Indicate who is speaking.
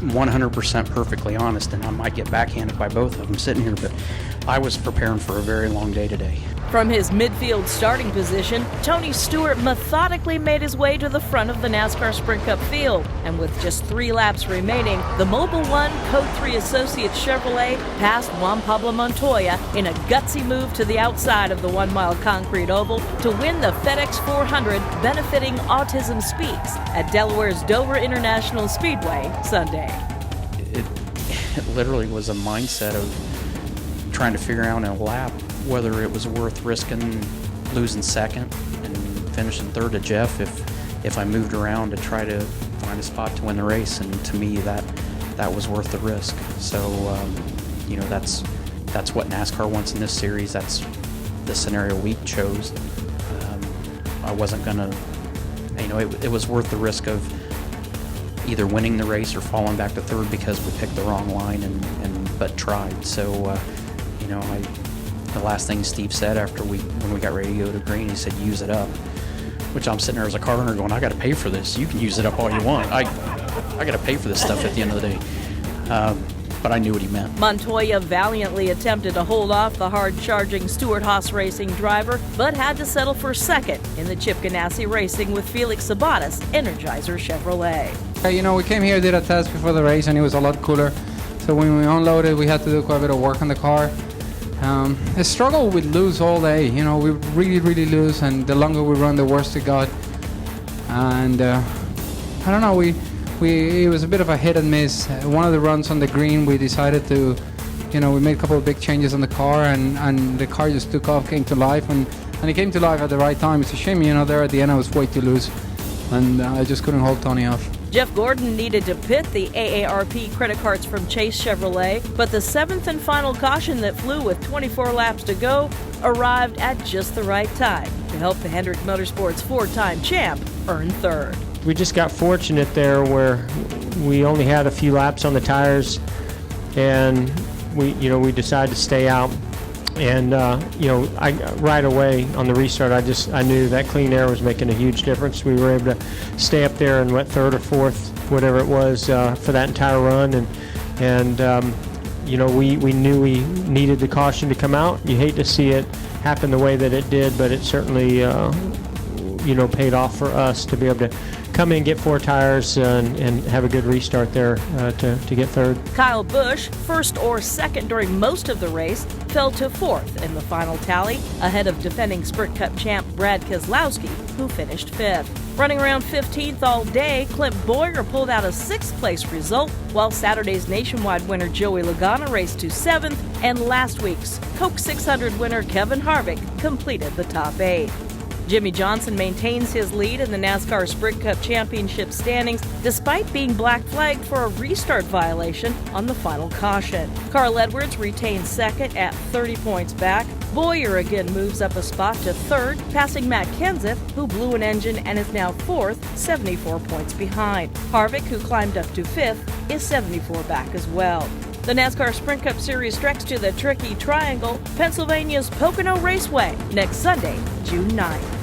Speaker 1: 100% perfectly honest, and I might get backhanded by both of them sitting here, but I was preparing for a very long day today.
Speaker 2: From his midfield starting position, Tony Stewart methodically made his way to the front of the NASCAR Sprint Cup field. And with just 3 laps remaining, the Mobil 1 Code 3 Associates Chevrolet passed Juan Pablo Montoya in a gutsy move to the outside of the 1-mile concrete oval to win the FedEx 400 Benefiting Autism Speaks at Delaware's Dover Int'l Speedway Sunday.
Speaker 1: It literally was a mindset of trying to figure out in a lap whether it was worth risking losing second and finishing third to Jeff if I moved around to try to find a spot to win the race. And to me, that was worth the risk. So that's what NASCAR wants in this series. That's the scenario we chose. I wasn't gonna, it was worth the risk of either winning the race or falling back to third because we picked the wrong line but tried. So the last thing Steve said when we got ready to go to green, he said, use it up, which I'm sitting there as a car owner going, I got to pay for this. You can use it up all you want. I got to pay for this stuff at the end of the day. But I knew what he meant.
Speaker 2: Montoya valiantly attempted to hold off the hard-charging Stewart Haas Racing driver, but had to settle for second in the Chip Ganassi Racing with Felix Sabates' Energizer Chevrolet.
Speaker 3: We came here, did a test before the race, and it was a lot cooler. So when we unloaded, we had to do quite a bit of work on the car. The struggle with loose all day, we really lose, and the longer we run, the worse it got. And I don't know, it was a bit of a hit and miss. One of the runs on the green, we decided to, we made a couple of big changes on the car, and the car just took off, came to life, and it came to life at the right time. It's a shame, there at the end I was way too loose, and I just couldn't hold Tony off.
Speaker 2: Jeff Gordon needed to pit the AARP credit cards from Chase Chevrolet, but the 7th and final caution that flew with 24 laps to go arrived at just the right time to help the Hendrick Motorsports 4-time champ earn third.
Speaker 4: We just got fortunate there where we only had a few laps on the tires, and we decided to stay out. And I right away on the restart, I knew that clean air was making a huge difference. We were able to stay up there and went third or fourth, whatever it was, for that entire run. And we knew we needed the caution to come out. You hate to see it happen the way that it did, but it certainly paid off for us to be able to come in, get 4 tires, and have a good restart there to get third.
Speaker 2: Kyle Busch, first or second during most of the race, fell to 4th in the final tally, ahead of defending Sprint Cup champ Brad Keselowski, who finished 5th. Running around 15th all day, Clint Boyer pulled out a 6th-place result, while Saturday's nationwide winner Joey Logano raced to 7th, and last week's Coke 600 winner Kevin Harvick completed the top 8. Jimmy Johnson maintains his lead in the NASCAR Sprint Cup Championship standings despite being black flagged for a restart violation on the final caution. Carl Edwards retains second at 30 points back. Boyer again moves up a spot to third, passing Matt Kenseth, who blew an engine and is now 4th, 74 points behind. Harvick, who climbed up to 5th, is 74 back as well. The NASCAR Sprint Cup Series treks to the Tricky Triangle, Pennsylvania's Pocono Raceway, next Sunday, June 9th.